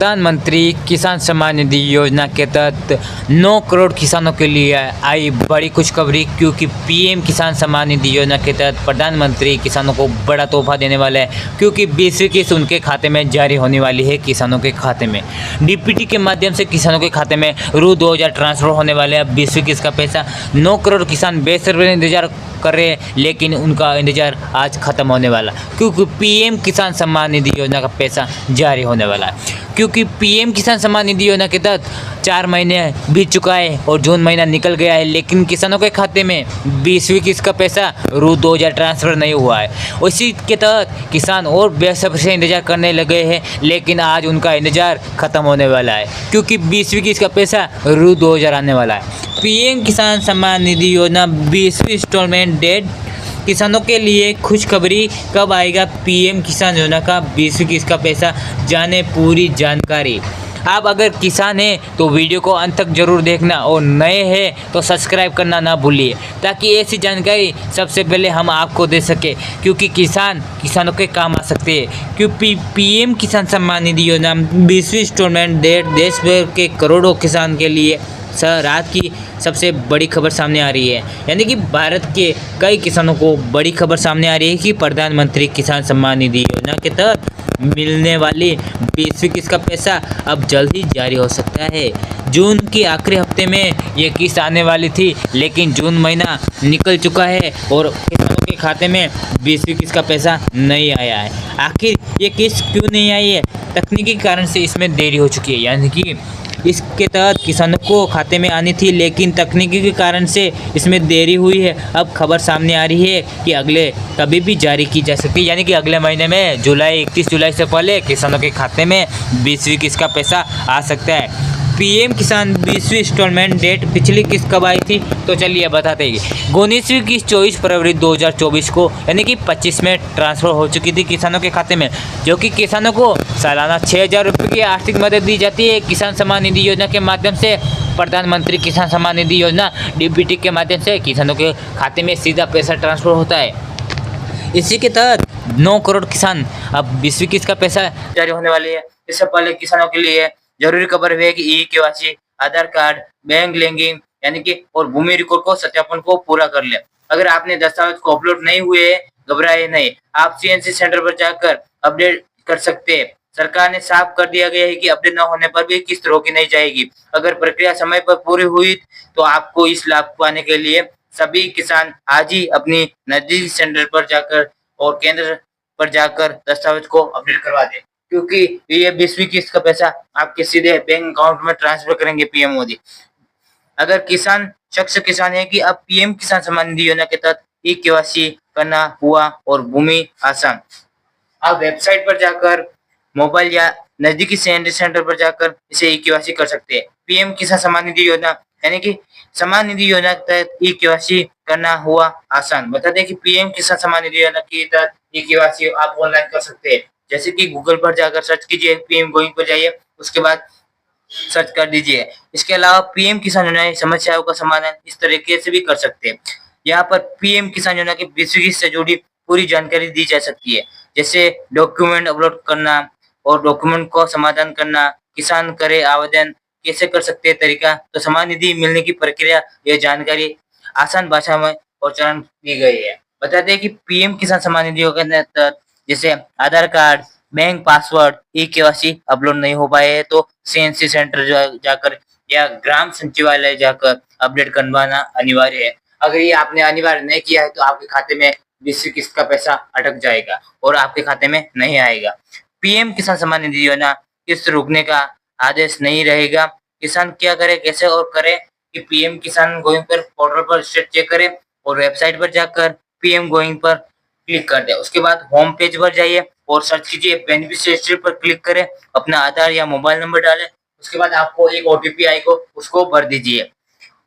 प्रधानमंत्री किसान सम्मान निधि योजना के तहत 9 करोड़ किसानों के लिए आई बड़ी खुशखबरी, क्योंकि पीएम किसान सम्मान निधि योजना के तहत प्रधानमंत्री किसानों को बड़ा तोहफा देने वाला है, क्योंकि 20वीं किस्त उनके खाते में जारी होने वाली है। किसानों के खाते में डीपीटी के माध्यम से किसानों के खाते में रु. 2000 ट्रांसफर होने वाले हैं। 20वीं किस्त का पैसा 9 करोड़ किसान बेसब्री इंतजार कर रहे हैं, लेकिन उनका इंतजार आज खत्म होने वाला, क्योंकि पीएम किसान सम्मान निधि योजना का पैसा जारी होने वाला है। क्योंकि पीएम किसान सम्मान निधि योजना के तहत 4 महीने बीत चुका है और जून महीना निकल गया है, लेकिन किसानों के खाते में 20वीं किस्त का पैसा रु. 2000 ट्रांसफर नहीं हुआ है। उसी के तहत किसान और बेसब्री से इंतजार करने लगे हैं, लेकिन आज उनका इंतजार खत्म होने वाला है, क्योंकि 20वीं किस्त का पैसा रु. 2000 आने वाला है। पीएम किसान सम्मान निधि योजना 20वीं इंस्टॉलमेंट डेट किसानों के लिए खुशखबरी। कब आएगा पीएम किसान योजना का 20वीं किस्त का पैसा, जाने पूरी जानकारी। आप अगर किसान हैं तो वीडियो को अंत तक जरूर देखना, और नए हैं तो सब्सक्राइब करना ना भूलिए, ताकि ऐसी जानकारी सबसे पहले हम आपको दे सके, क्योंकि किसानों के काम आ सकते हैं। क्योंकि पीएम किसान सम्मान निधि योजना 20वीं इंस्टॉलमेंट डेट देश भर के करोड़ों किसान के लिए रात की सबसे बड़ी खबर सामने आ रही है। यानी कि भारत के कई किसानों को बड़ी खबर सामने आ रही है कि प्रधानमंत्री किसान सम्मान निधि योजना के तहत मिलने वाली 20वीं किस्त का पैसा अब जल्द ही जारी हो सकता है। जून के आखिरी हफ्ते में ये किस्त आने वाली थी, लेकिन जून महीना निकल चुका है और किसानों के खाते में 20वीं किस्त का पैसा नहीं आया है। आखिर ये किस्त क्यों नहीं आई है? तकनीकी कारण से इसमें देरी हो चुकी है। यानी कि इसके तहत किसानों को खाते में आनी थी, लेकिन तकनीकी के कारण से इसमें देरी हुई है। अब खबर सामने आ रही है कि अगले कभी भी जारी की जा सकती है, यानी कि अगले महीने में 31 जुलाई से पहले किसानों के खाते में 20वीं किस्त का पैसा आ सकता है। पीएम किसान 20वीं इंस्टॉलमेंट डेट पिछली किस्त कब आई थी, तो चलिए बताते हैं। 19वीं किस्त 24 फरवरी 2024 को, यानी कि 25 में ट्रांसफर हो चुकी थी किसानों के खाते में, जो कि किसानों को सालाना 6000 रुपये की आर्थिक मदद दी जाती है किसान सम्मान निधि योजना के माध्यम से। प्रधानमंत्री किसान सम्मान निधि योजना डीबीटी के माध्यम से किसानों के खाते में सीधा पैसा ट्रांसफर होता है। इसी के तहत 9 करोड़ किसान अब 20वीं किस्त का पैसा जारी होने वाली है। इससे पहले किसानों के लिए जरूरी खबर है कि ई-केवाईसी, आधार कार्ड, बैंक लिंकिंग यानी कि और भूमि रिकॉर्ड को सत्यापन को पूरा कर ले। अगर आपने दस्तावेज को अपलोड नहीं हुए, घबराए नहीं, आप सीएनसी सेंटर पर जाकर अपडेट कर सकते हैं। सरकार ने साफ कर दिया गया है कि अपडेट न होने पर भी किस्त रोकी नहीं जाएगी। अगर प्रक्रिया समय पर पूरी हुई तो आपको इस लाभ पाने के लिए सभी किसान आज ही अपनी नजदीकी सेंटर पर जाकर और केंद्र पर जाकर दस्तावेज को अपडेट करवा दें, क्योंकि ये 20वीं किस्त का पैसा आपके सीधे बैंक अकाउंट में ट्रांसफर करेंगे पीएम मोदी। अगर किसान है कि अब पीएम किसान सम्मान निधि योजना के तहत ई-केवाईसी करना हुआ और भूमि आसान, आप वेबसाइट पर जाकर मोबाइल या नजदीकी सेंटर पर जाकर इसे ई-केवाईसी कर सकते हैं। पीएम किसान सम्मान निधि योजना यानी कि सम्मान निधि योजना के तहत ई-केवाईसी करना हुआ आसान। बता दें कि पीएम किसान सम्मान निधि योजना के तहत ई-केवाईसी आप ऑनलाइन कर सकते हैं। जैसे कि गूगल पर जाकर सर्च कीजिए, पीएम गोइंग पर जाइए, उसके बाद सर्च कर दीजिए। इसके अलावा पीएम किसान योजना समस्याओं का समाधान इस तरीके से भी कर सकते हैं। यहाँ पर पीएम किसान योजना की 20वीं किस्त से जुड़ी पूरी जानकारी दी जा सकती है, जैसे डॉक्यूमेंट अपलोड करना और डॉक्यूमेंट को समाधान करना, किसान करे आवेदन कैसे कर सकते हैं तरीका, तो सम्मान निधि मिलने की प्रक्रिया, यह जानकारी आसान भाषा में और चरण दी गई है। बता दें कि पीएम किसान सम्मान निधि योजना के तहत जैसे Aadhaar card, bank password, e KYC upload नहीं हो पाए है तो सीएनसी सेंटर जाकर या ग्राम सचिवालय जाकर अपडेट करवाना अनिवार्य है। अगर ये आपने अनिवार्य नहीं किया है तो आपके खाते में 20वीं किस्त का पैसा अटक जाएगा और आपके खाते में नहीं आएगा। पीएम किसान सम्मान निधि योजना किस्त रोकने का आदेश नहीं रहेगा। किसान क्या करे, कैसे और करे कि पीएम किसान गोइंग पर पोर्टल पर स्टेट चेक करे और वेबसाइट पर जाकर पीएम गोइंग पर क्लिक कर दे। उसके बाद होम पेज पर जाइए और सर्च कीजिए, बेनिफिशियरी पर क्लिक करें, अपना आधार या मोबाइल नंबर डालें। उसके बाद आपको एक ओटीपी आएगा, उसको भर दीजिए।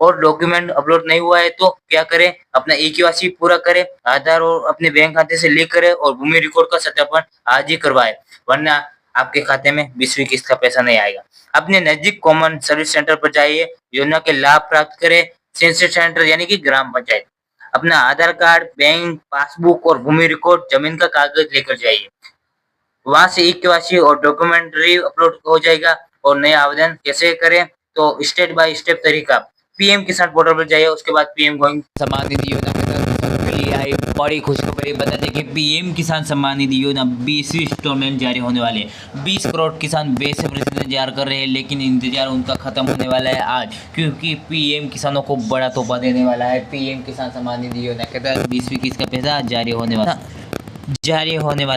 और डॉक्यूमेंट अपलोड नहीं हुआ है तो क्या करें, अपना ई-केवाईसी पूरा करें, आधार और अपने बैंक खाते से लिंक करें और भूमि रिकॉर्ड का सत्यापन आज ही करवाएं, वरना आपके खाते में 20वीं किस्त का पैसा नहीं आएगा। अपने नजदीक कॉमन सर्विस सेंटर पर जाइए, योजना के लाभ प्राप्त करें। सेंसर सेंटर यानी कि ग्राम पंचायत, अपना आधार कार्ड, बैंक पासबुक और भूमि रिकॉर्ड, जमीन का कागज लेकर जाइए। वहां से ई केवाईसी और डॉक्यूमेंट्री अपलोड हो जाएगा। और नया आवेदन कैसे करें, तो स्टेप बाय स्टेप तरीका पीएम किसान पोर्टल पर जाइए। उसके बाद पीएम सम्मान निधि योजना के तहत किसानों के लिए आई बड़ी खुशखबरी। बता दें कि पीएम किसान सम्मान निधि योजना 20वीं इंस्टॉलमेंट जारी होने वाले 20 करोड़ किसान बेसब्री से इंतजार कर रहे हैं, लेकिन इंतजार उनका खत्म होने वाला है आज, क्योंकि पीएम किसानों को बड़ा तोहफा देने वाला है। पीएम किसान सम्मान निधि योजना के तहत 20वीं किस्त का पैसा जारी होने वाला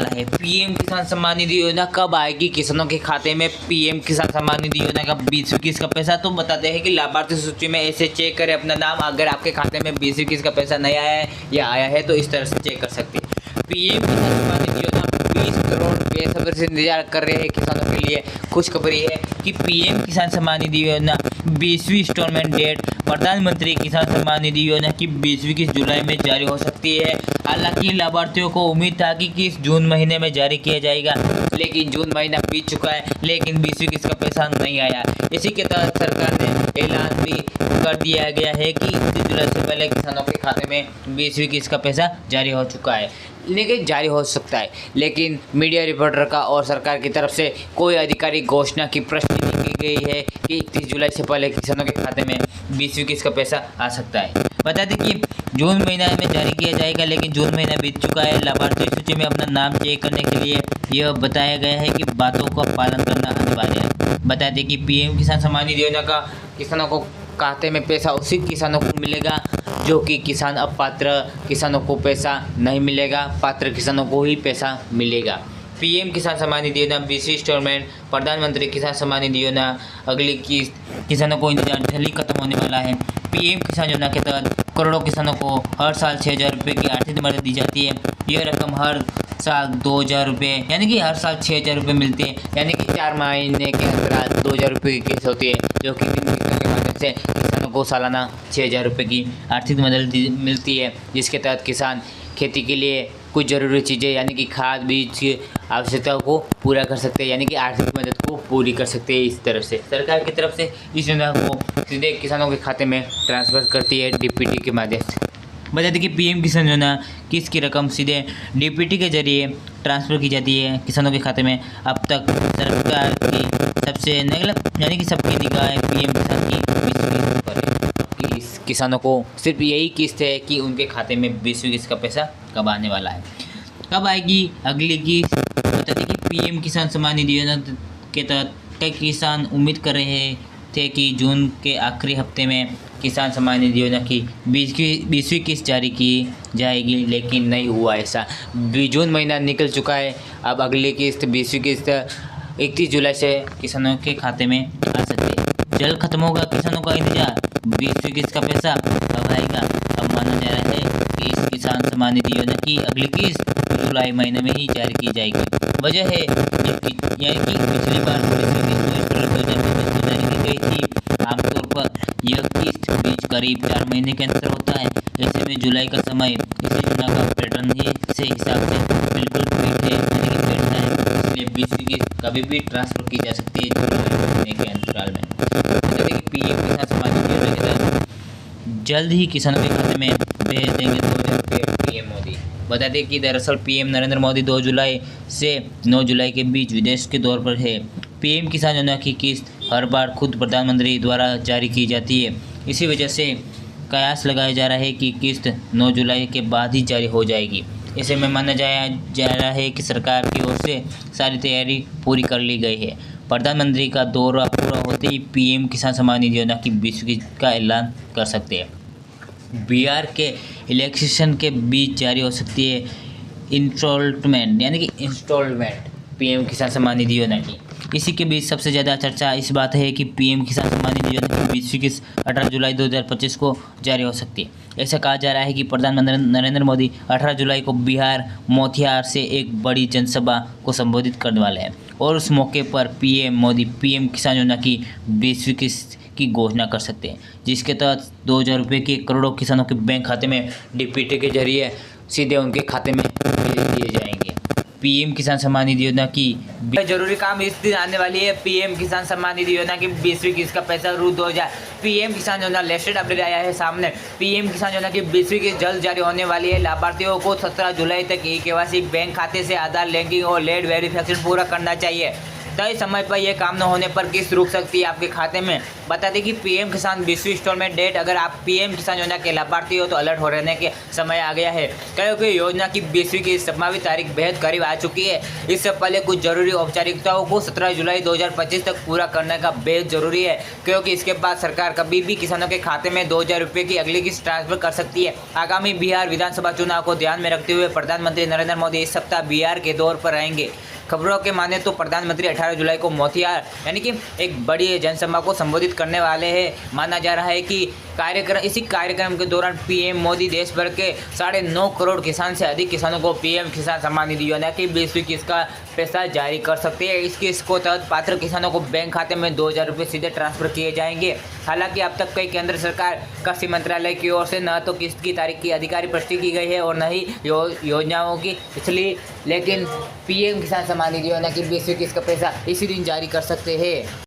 है। पीएम किसान सम्मान निधि योजना कब आएगी किसानों के खाते में? पीएम किसान सम्मान निधि योजना का 20वीं किस्त का पैसा तो बताते हैं कि लाभार्थी सूची में ऐसे चेक करें अपना नाम। अगर आपके खाते में 20वीं किस्त का पैसा नहीं आया है या आया है तो इस तरह से चेक कर सकते हैं। पीएम किसान सम्मान निधि योजना 20 करोड़ बेसब्री से इंतजार कर रहे हैं किसानों के लिए खुशखबरी है कि पीएम किसान सम्मान निधि योजना 20वीं इंस्टॉलमेंट डेट प्रधानमंत्री किसान सम्मान निधि योजना की 20वीं किस्त जुलाई में जारी हो सकती है। हालांकि लाभार्थियों को उम्मीद था कि किस्त जून महीने में जारी किया जाएगा, लेकिन जून महीना बीत चुका है, लेकिन 20वीं किस्त का पैसा नहीं आया। इसी के तहत सरकार ने ऐलान भी कर दिया गया है कि 31 जुलाई से पहले किसानों के खाते में 20वीं किस्त का पैसा जारी हो चुका है, लेकिन जारी हो सकता है। लेकिन मीडिया रिपोर्टर का और सरकार की तरफ से कोई आधिकारिक घोषणा की पुष्टि नहीं की गई है कि 31 जुलाई से पहले किसानों के खाते में 20वीं किस्त का पैसा आ सकता है। बता दें कि जून महीना में जारी किया जाएगा, लेकिन जून महीना बीत चुका है। लाभार्थी सूची में अपना नाम चेक करने के लिए यह बताया गया है कि बातों का पालन करना अनिवार्य है। बता दें कि पीएम किसान सम्मान निधि योजना का किसानों को खाते में पैसा उसी किसानों को मिलेगा जो कि किसान अपात्र किसानों को पैसा नहीं मिलेगा, पात्र किसानों को ही पैसा मिलेगा। पीएम किसान सम्मान निधि योजना 20वीं इंस्टॉलमेंट प्रधानमंत्री किसान सम्मान निधि योजना अगली किस्त किसानों को इंतजार जल्दी खत्म होने वाला है। पीएम किसान योजना के तहत करोड़ों किसानों को हर साल 6,000 रुपये की आर्थिक मदद दी जाती है। यह रकम हर साल 2,000 रुपये, यानी कि हर साल 6,000 रुपये मिलते हैं, यानी कि 4 महीने के अंतराल 2,000 रुपये की किस्त होती है, जो कि 3 किस्तों के माध्यम से किसानों को सालाना 6,000 रुपये की आर्थिक मदद मिलती है, जिसके तहत किसान खेती के लिए कुछ ज़रूरी चीज़ें यानी कि खाद बीज की आवश्यकताओं को पूरा कर सकते हैं, यानी कि आर्थिक मदद को पूरी कर सकते हैं। इस तरफ से सरकार की तरफ से इस योजना को सीधे किसानों के खाते में ट्रांसफ़र करती है डीपीटी के माध्यम से। बता दें कि पीएम किसान योजना किस्त की रकम सीधे डीपीटी के जरिए ट्रांसफ़र की जाती है किसानों के खाते में। अब तक सरकार की सबसे यानी कि सबकी निगाह पीएम किसान की 20वीं पर है कि किसानों को सिर्फ यही किस्त है कि उनके खाते में 20वीं किस्त का पैसा कब आने वाला है, कब आएगी अगली किस्त। बता दें कि पीएम किसान सम्मान निधि योजना के तहत कई किसान उम्मीद कर रहे थे कि जून के आखिरी हफ्ते में किसान सम्मान निधि योजना की 20वीं किस्त जारी की जाएगी, लेकिन नहीं हुआ ऐसा। जून महीना निकल चुका है, अब अगली किस्त 20वीं किस्त 31 जुलाई से किसानों के खाते में आ सकती है। जल्द खत्म होगा किसानों का इंतजार, 20वीं किस्त का पैसा कब आएगा। अब माना जा रहा है कि इस किसान सम्मान निधि योजना की अगली किस्त जुलाई महीने में ही जारी की जाएगी। वजह है यानी कि पिछली बार 2020 जारी की गई थी। आमतौर पर यह किस्त बीच करीब 4 महीने के अंतर होता है। ऐसे में जुलाई का समय इस योजना का पैटर्न ही से हिसाब से बिल्कुल फिट है, यानी कि बैठता है। इसलिए 20वीं किस्त कभी भी ट्रांसफर की जा सकती है जुलाई महीने के अंतराल में। जैसे कि पीएम किसान सम्मान निधि योजना के तहत जल्द ही किसानों के खाते में भेज देंगे 2,000 रुपये पीएम मोदी। बता दें कि दरअसल पीएम नरेंद्र मोदी 2 जुलाई से 9 जुलाई के बीच विदेश के दौर पर है। पीएम किसान योजना की किस्त हर बार खुद प्रधानमंत्री द्वारा जारी की जाती है। इसी वजह से कयास लगाया जा रहा है कि किस्त 9 जुलाई के बाद ही जारी हो जाएगी। ऐसे में माना जा रहा है कि सरकार की ओर से सारी तैयारी पूरी कर ली गई है। प्रधानमंत्री का दौरा पूरा होते ही पीएम किसान सम्मान निधि योजना की 20वीं किस्त का ऐलान कर सकते हैं। बिहार के इलेक्शन के बीच जारी हो सकती है इंस्टॉलमेंट पीएम किसान सम्मान निधि योजना की। इसी के बीच सबसे ज़्यादा चर्चा इस बात है कि पीएम किसान सम्मान निधि योजना की 20वीं किस्त 18 जुलाई 2025 को जारी हो सकती है। ऐसा कहा जा रहा है कि प्रधानमंत्री नरेंद्र मोदी 18 जुलाई को बिहार मोतिहार से एक बड़ी जनसभा को संबोधित करने वाले हैं और उस मौके पर पीएम मोदी पीएम किसान योजना की 20वीं किस्त की घोषणा कर सकते हैं, जिसके तहत 2,000 रुपये के करोड़ों किसानों के बैंक खाते में डीपीटी के जरिए सीधे उनके खाते में भेज दिए जाएंगे। पीएम किसान सम्मान निधि योजना की जरूरी काम इस दिन आने वाली है। पीएम किसान सम्मान निधि योजना की 20वीं किस्त का पैसा रू 2000। पीएम किसान योजना लेटेस्ट अपडेट आया है सामने। पीएम किसान योजना की 20वीं किस्त जल्द जारी होने वाली है। लाभार्थियों को 17 जुलाई तक ई-केवाईसी, बैंक खाते से आधार लिंकिंग और लेट वेरिफिकेशन पूरा करना चाहिए। तय समय पर यह काम न होने पर किस्त रुक सकती है आपके खाते में। बता दें कि पीएम किसान 20वीं इंस्टॉलमेंट डेट, अगर आप पीएम किसान योजना के लाभार्थी हो तो अलर्ट हो रहने के समय आ गया है, क्योंकि योजना की 20वीं की संभावित तारीख बेहद करीब आ चुकी है। इससे पहले कुछ जरूरी औपचारिकताओं को 17 जुलाई 2025 तक पूरा करने का बेहद जरूरी है, क्योंकि इसके बाद सरकार कभी भी किसानों के खाते में 2000 रुपये की अगली किस्त ट्रांसफर कर सकती है। आगामी बिहार विधानसभा चुनाव को ध्यान में रखते हुए प्रधानमंत्री नरेंद्र मोदी इस सप्ताह बिहार के दौर पर रहेंगे। खबरों के माने तो प्रधानमंत्री 18 जुलाई को मोतिहार यानी कि एक बड़ी जनसभा को संबोधित करने वाले हैं। माना जा रहा है कि इसी कार्यक्रम के दौरान पीएम मोदी देश भर के 9.5 करोड़ किसान से अधिक किसानों को पीएम किसान सम्मान निधि योजना की 20वीं किस्त का पैसा जारी कर सकते हैं। इस किस्त को तहत पात्र किसानों को बैंक खाते में 2000 रुपये सीधे ट्रांसफर किए जाएंगे। हालांकि अब तक कई केंद्र सरकार कृषि मंत्रालय की ओर से न तो किस्त की तारीख की अधिकारी पुष्टि की गई है और न ही योजनाओं की, इसलिए लेकिन पीएम किसान सम्मान निधि योजना की 20वीं किस्त का पैसा इसी दिन जारी कर सकते हैं।